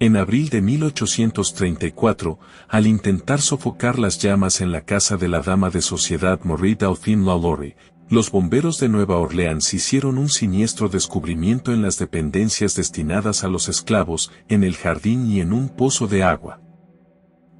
En abril de 1834, al intentar sofocar las llamas en la casa de la dama de sociedad Marie Dauphine Lalaurie, los bomberos de Nueva Orleans hicieron un siniestro descubrimiento en las dependencias destinadas a los esclavos, en el jardín y en un pozo de agua.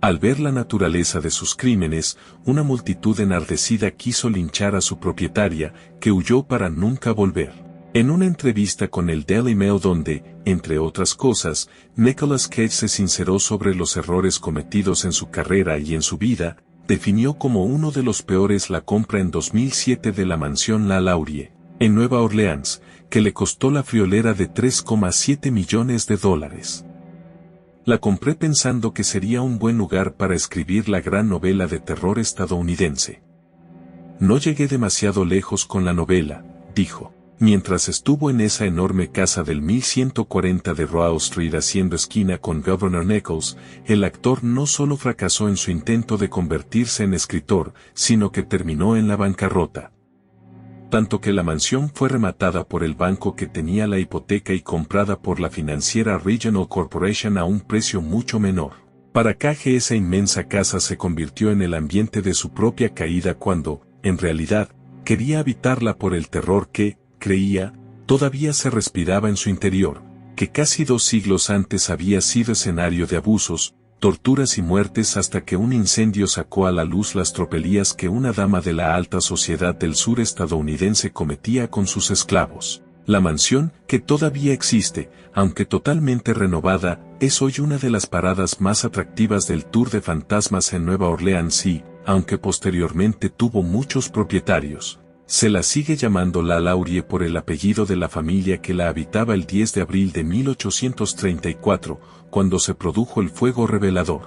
Al ver la naturaleza de sus crímenes, una multitud enardecida quiso linchar a su propietaria, que huyó para nunca volver. En una entrevista con el Daily Mail donde, entre otras cosas, Nicolas Cage se sinceró sobre los errores cometidos en su carrera y en su vida, definió como uno de los peores la compra en 2007 de la mansión Lalaurie, en Nueva Orleans, que le costó la friolera de $3,7 millones. La compré pensando que sería un buen lugar para escribir la gran novela de terror estadounidense. No llegué demasiado lejos con la novela, dijo. Mientras estuvo en esa enorme casa del 1140 de Royal Street haciendo esquina con Governor Nichols, el actor no solo fracasó en su intento de convertirse en escritor, sino que terminó en la bancarrota. Tanto que la mansión fue rematada por el banco que tenía la hipoteca y comprada por la financiera Regional Corporation a un precio mucho menor. Para Cage esa inmensa casa se convirtió en el ambiente de su propia caída cuando, en realidad, quería habitarla por el terror que, creía, todavía se respiraba en su interior, que casi 2 siglos antes había sido escenario de abusos, torturas y muertes hasta que un incendio sacó a la luz las tropelías que una dama de la alta sociedad del sur estadounidense cometía con sus esclavos. La mansión, que todavía existe, aunque totalmente renovada, es hoy una de las paradas más atractivas del Tour de Fantasmas en Nueva Orleans y, aunque posteriormente tuvo muchos propietarios, se la sigue llamando Lalaurie por el apellido de la familia que la habitaba el 10 de abril de 1834, cuando se produjo el fuego revelador.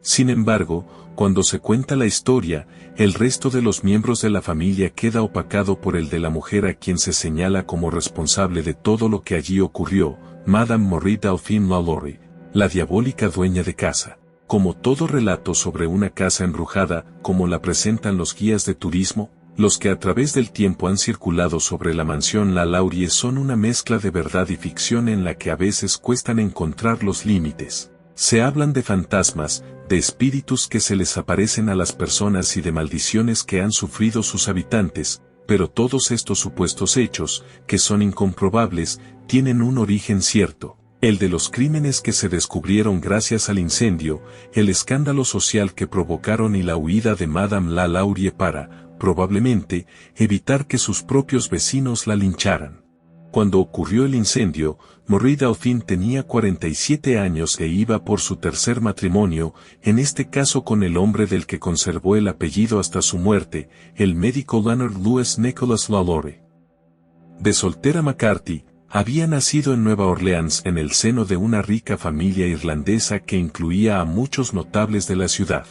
Sin embargo, cuando se cuenta la historia, el resto de los miembros de la familia queda opacado por el de la mujer a quien se señala como responsable de todo lo que allí ocurrió, Madame Marie Dauphine Lalaurie, la diabólica dueña de casa. Como todo relato sobre una casa embrujada, como la presentan los guías de turismo, los que a través del tiempo han circulado sobre la mansión Lalaurie son una mezcla de verdad y ficción en la que a veces cuestan encontrar los límites. Se hablan de fantasmas, de espíritus que se les aparecen a las personas y de maldiciones que han sufrido sus habitantes, pero todos estos supuestos hechos, que son incomprobables, tienen un origen cierto, el de los crímenes que se descubrieron gracias al incendio, el escándalo social que provocaron y la huida de Madame Lalaurie para, probablemente, evitar que sus propios vecinos la lincharan. Cuando ocurrió el incendio, Marie Dauphine tenía 47 años e iba por su tercer matrimonio, en este caso con el hombre del que conservó el apellido hasta su muerte, el médico Leonard Lewis Nicholas Lalaurie. De soltera McCarthy, había nacido en Nueva Orleans en el seno de una rica familia irlandesa que incluía a muchos notables de la ciudad.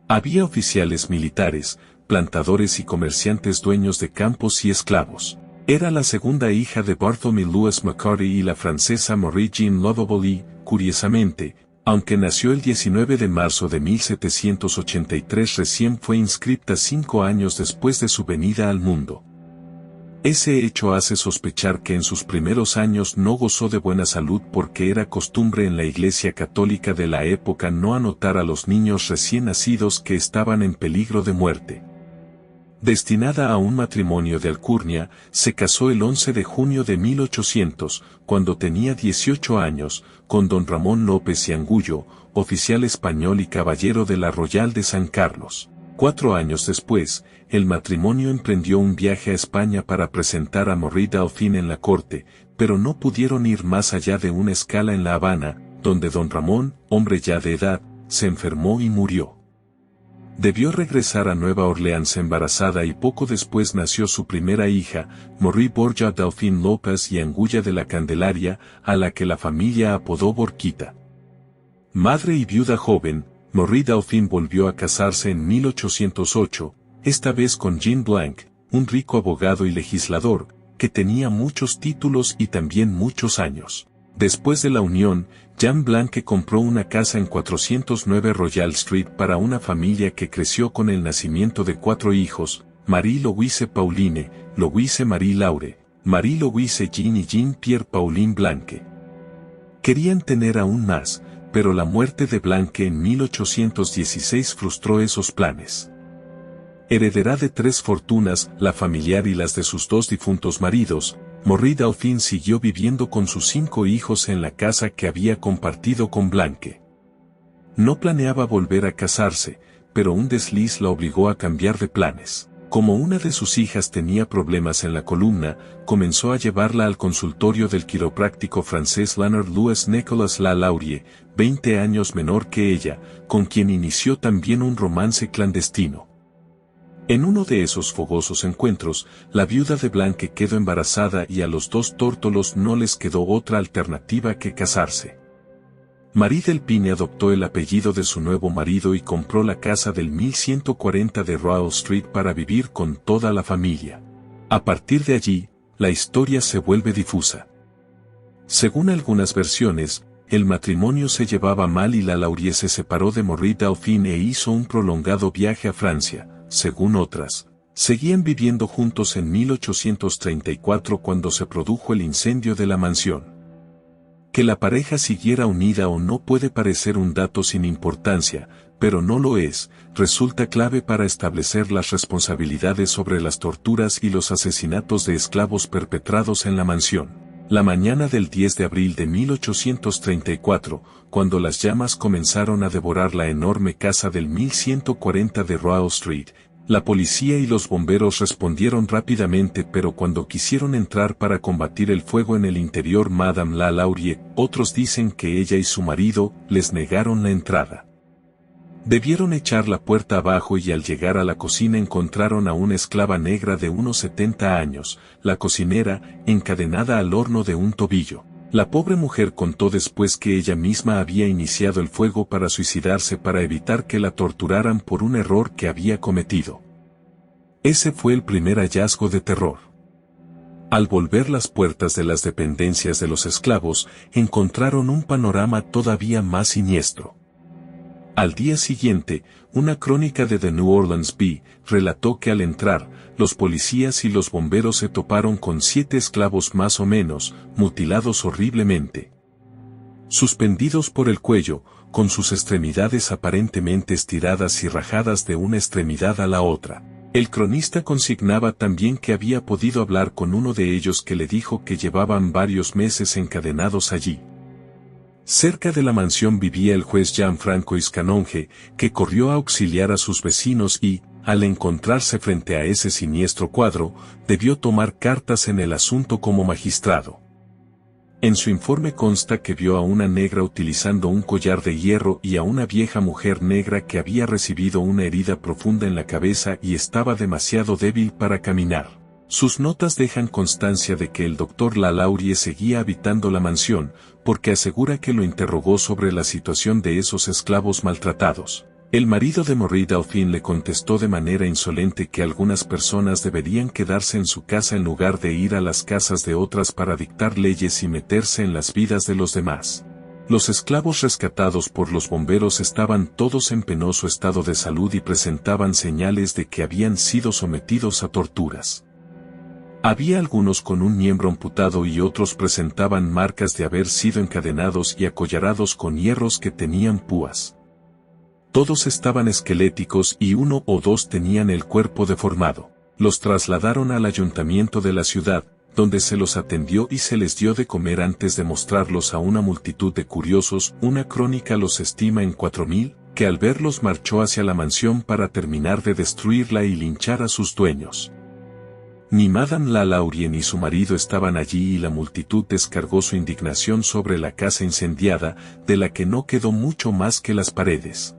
Había oficiales militares, plantadores y comerciantes dueños de campos y esclavos. Era la segunda hija de Bartholomew Lewis McCarty y la francesa Marie Jean Lovable y, curiosamente, aunque nació el 19 de marzo de 1783 recién fue inscripta 5 años después de su venida al mundo. Ese hecho hace sospechar que en sus primeros años no gozó de buena salud porque era costumbre en la Iglesia Católica de la época no anotar a los niños recién nacidos que estaban en peligro de muerte. Destinada a un matrimonio de alcurnia, se casó el 11 de junio de 1800, cuando tenía 18 años, con don Ramón López y Angullo, oficial español y caballero de la Royal de San Carlos. 4 años después, el matrimonio emprendió un viaje a España para presentar a Marie Dauphine en la corte, pero no pudieron ir más allá de una escala en La Habana, donde don Ramón, hombre ya de edad, se enfermó y murió. Debió regresar a Nueva Orleans embarazada y poco después nació su primera hija, Marie Borja Dauphine López y Angulla de la Candelaria, a la que la familia apodó Borquita. Madre y viuda joven, Marie Dauphine volvió a casarse en 1808, esta vez con Jean Blanc, un rico abogado y legislador, que tenía muchos títulos y también muchos años. Después de la unión, Jean Blanc compró una casa en 409 Royal Street para una familia que creció con el nacimiento de 4 hijos, Marie-Louise Pauline, Louise Marie Laure, Marie-Louise Jean y Jean-Pierre Pauline Blanque. Querían tener aún más, pero la muerte de Blanque en 1816 frustró esos planes. Heredera de 3 fortunas, la familiar y las de sus 2 difuntos maridos, Marie Dauphine siguió viviendo con sus 5 hijos en la casa que había compartido con Blanque. No planeaba volver a casarse, pero un desliz la obligó a cambiar de planes. Como una de sus hijas tenía problemas en la columna, comenzó a llevarla al consultorio del quiropráctico francés Leonard Louis Nicolas Lalaurie, 20 años menor que ella, con quien inició también un romance clandestino. En uno de esos fogosos encuentros, la viuda de Blanque quedó embarazada y a los 2 tórtolos no les quedó otra alternativa que casarse. Marie Delpine adoptó el apellido de su nuevo marido y compró la casa del 1140 de Royal Street para vivir con toda la familia. A partir de allí, la historia se vuelve difusa. Según algunas versiones, el matrimonio se llevaba mal y Lalaurie se separó de Marie Dauphine e hizo un prolongado viaje a Francia. Según otras, seguían viviendo juntos en 1834 cuando se produjo el incendio de la mansión. Que la pareja siguiera unida o no puede parecer un dato sin importancia, pero no lo es, resulta clave para establecer las responsabilidades sobre las torturas y los asesinatos de esclavos perpetrados en la mansión. La mañana del 10 de abril de 1834, cuando las llamas comenzaron a devorar la enorme casa del 1140 de Royal Street, la policía y los bomberos respondieron rápidamente, pero cuando quisieron entrar para combatir el fuego en el interior, Madame Lalaurie, otros dicen que ella y su marido, les negaron la entrada. Debieron echar la puerta abajo y al llegar a la cocina encontraron a una esclava negra de unos 70 años, la cocinera, encadenada al horno de un tobillo. La pobre mujer contó después que ella misma había iniciado el fuego para suicidarse para evitar que la torturaran por un error que había cometido. Ese fue el primer hallazgo de terror. Al volver las puertas de las dependencias de los esclavos, encontraron un panorama todavía más siniestro. Al día siguiente, una crónica de The New Orleans Bee relató que al entrar, los policías y los bomberos se toparon con 7 esclavos más o menos, mutilados horriblemente. Suspendidos por el cuello, con sus extremidades aparentemente estiradas y rajadas de una extremidad a la otra. El cronista consignaba también que había podido hablar con uno de ellos que le dijo que llevaban varios meses encadenados allí. Cerca de la mansión vivía el juez Gianfranco Iscanonge, que corrió a auxiliar a sus vecinos y, al encontrarse frente a ese siniestro cuadro, debió tomar cartas en el asunto como magistrado. En su informe consta que vio a una negra utilizando un collar de hierro y a una vieja mujer negra que había recibido una herida profunda en la cabeza y estaba demasiado débil para caminar. Sus notas dejan constancia de que el doctor Lalaurie seguía habitando la mansión, porque asegura que lo interrogó sobre la situación de esos esclavos maltratados. El marido de Marie Dauphine le contestó de manera insolente que algunas personas deberían quedarse en su casa en lugar de ir a las casas de otras para dictar leyes y meterse en las vidas de los demás. Los esclavos rescatados por los bomberos estaban todos en penoso estado de salud y presentaban señales de que habían sido sometidos a torturas. Había algunos con un miembro amputado y otros presentaban marcas de haber sido encadenados y acollarados con hierros que tenían púas. Todos estaban esqueléticos y 1 o 2 tenían el cuerpo deformado. Los trasladaron al ayuntamiento de la ciudad, donde se los atendió y se les dio de comer antes de mostrarlos a una multitud de curiosos. Una crónica los estima en 4.000, que al verlos marchó hacia la mansión para terminar de destruirla y linchar a sus dueños. Ni Madame Lalaurie ni su marido estaban allí y la multitud descargó su indignación sobre la casa incendiada, de la que no quedó mucho más que las paredes.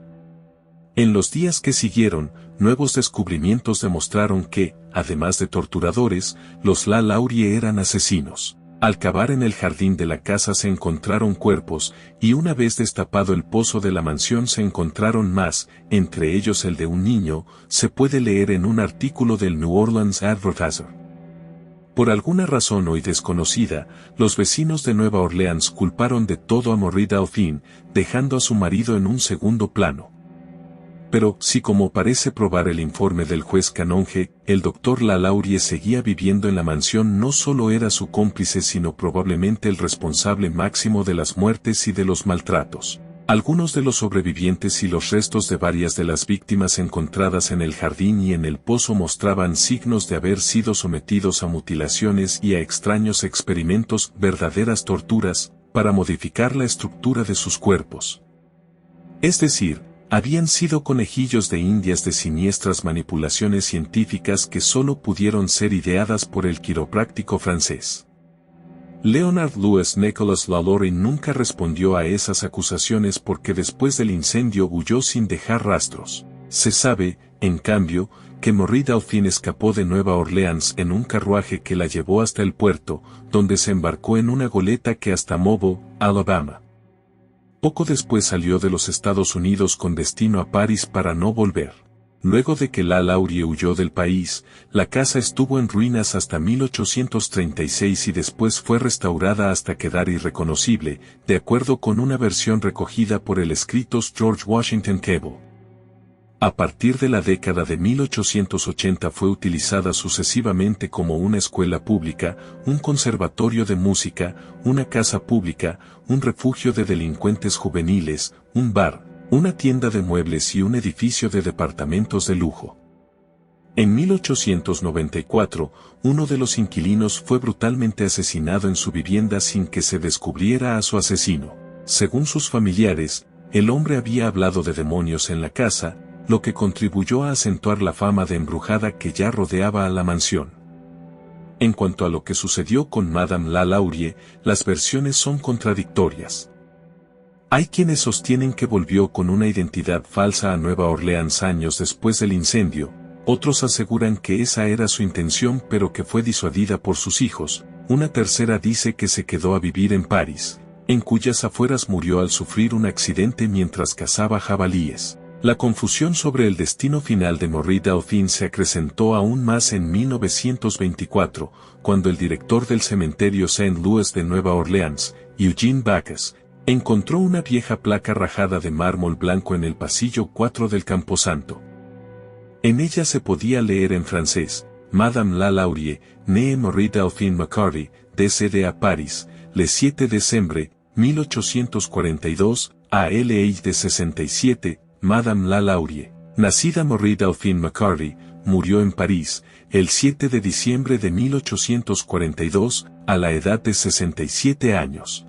En los días que siguieron, nuevos descubrimientos demostraron que, además de torturadores, los Lalaurie eran asesinos. Al cavar en el jardín de la casa se encontraron cuerpos, y una vez destapado el pozo de la mansión se encontraron más, entre ellos el de un niño, se puede leer en un artículo del New Orleans Advertiser. Por alguna razón hoy desconocida, los vecinos de Nueva Orleans culparon de todo a Marie Dauphine, dejando a su marido en un segundo plano. Pero, si como parece probar el informe del juez Canonge, el doctor Lalaurie seguía viviendo en la mansión, no solo era su cómplice sino probablemente el responsable máximo de las muertes y de los maltratos. Algunos de los sobrevivientes y los restos de varias de las víctimas encontradas en el jardín y en el pozo mostraban signos de haber sido sometidos a mutilaciones y a extraños experimentos, verdaderas torturas, para modificar la estructura de sus cuerpos. Es decir, habían sido conejillos de indias de siniestras manipulaciones científicas que solo pudieron ser ideadas por el quiropráctico francés. Leonard Louis Nicholas Lalaurie nunca respondió a esas acusaciones porque después del incendio huyó sin dejar rastros. Se sabe, en cambio, que Marie Dauphine escapó de Nueva Orleans en un carruaje que la llevó hasta el puerto, donde se embarcó en una goleta que hasta Mobile, Alabama. Poco después salió de los Estados Unidos con destino a París para no volver. Luego de que Lalaurie huyó del país, la casa estuvo en ruinas hasta 1836 y después fue restaurada hasta quedar irreconocible, de acuerdo con una versión recogida por el escritor George Washington Cable. A partir de la década de 1880 fue utilizada sucesivamente como una escuela pública, un conservatorio de música, una casa pública, un refugio de delincuentes juveniles, un bar, una tienda de muebles y un edificio de departamentos de lujo. En 1894, uno de los inquilinos fue brutalmente asesinado en su vivienda sin que se descubriera a su asesino. Según sus familiares, el hombre había hablado de demonios en la casa, lo que contribuyó a acentuar la fama de embrujada que ya rodeaba a la mansión. En cuanto a lo que sucedió con Madame Lalaurie, las versiones son contradictorias. Hay quienes sostienen que volvió con una identidad falsa a Nueva Orleans años después del incendio, otros aseguran que esa era su intención pero que fue disuadida por sus hijos, una tercera dice que se quedó a vivir en París, en cuyas afueras murió al sufrir un accidente mientras cazaba jabalíes. La confusión sobre el destino final de Marie Dauphine se acrecentó aún más en 1924, cuando el director del cementerio Saint Louis de Nueva Orleans, Eugene Backus, encontró una vieja placa rajada de mármol blanco en el pasillo 4 del Camposanto. En ella se podía leer en francés: Madame Lalaurie, née Marie Dauphine McCarty, décédée à Paris, le 7 décembre 1842, à l'âge de 67, Madame Lalaurie, nacida Marie Dauphine McCarty, murió en París, el 7 de diciembre de 1842, a la edad de 67 años.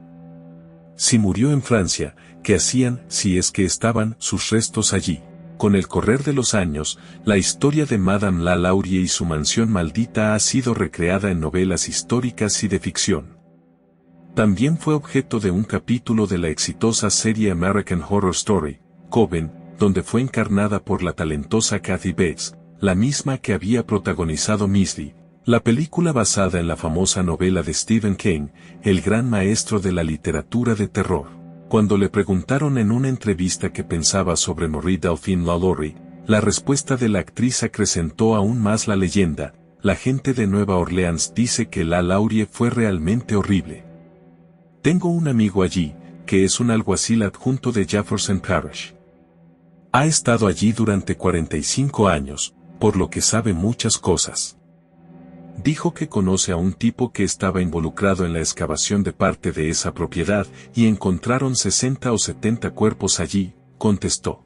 Si murió en Francia, ¿qué hacían, si es que estaban, sus restos allí? Con el correr de los años, la historia de Madame Lalaurie y su mansión maldita ha sido recreada en novelas históricas y de ficción. También fue objeto de un capítulo de la exitosa serie American Horror Story, Coven, donde fue encarnada por la talentosa Kathy Bates, la misma que había protagonizado Misery, la película basada en la famosa novela de Stephen King, el gran maestro de la literatura de terror. Cuando le preguntaron en una entrevista qué pensaba sobre Marie Dauphine Lalaurie, la respuesta de la actriz acrecentó aún más la leyenda: la gente de Nueva Orleans dice que Lalaurie fue realmente horrible. Tengo un amigo allí, que es un alguacil adjunto de Jefferson Parish. Ha estado allí durante 45 años, por lo que sabe muchas cosas. Dijo que conoce a un tipo que estaba involucrado en la excavación de parte de esa propiedad y encontraron 60 o 70 cuerpos allí, contestó.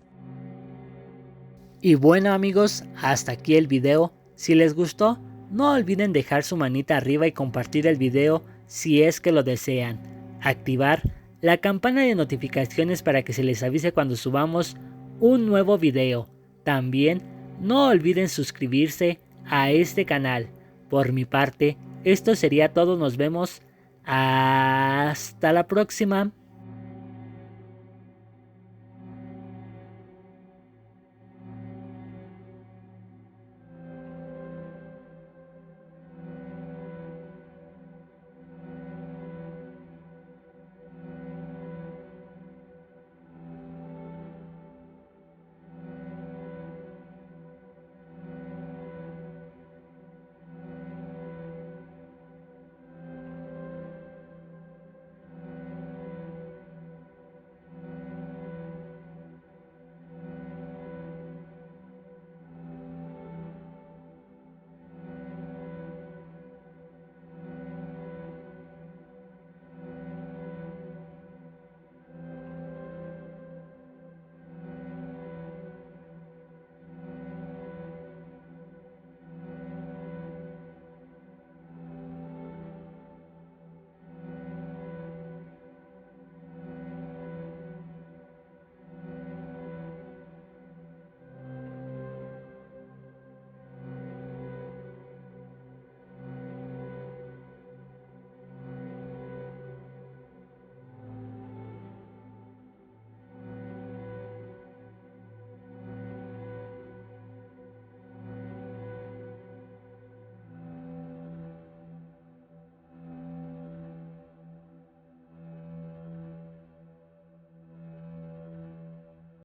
Y bueno amigos, hasta aquí el video. Si les gustó, no olviden dejar su manita arriba y compartir el video si es que lo desean. Activar la campana de notificaciones para que se les avise cuando subamos un nuevo video. También no olviden suscribirse a este canal. Por mi parte, esto sería todo. Nos vemos. Hasta la próxima.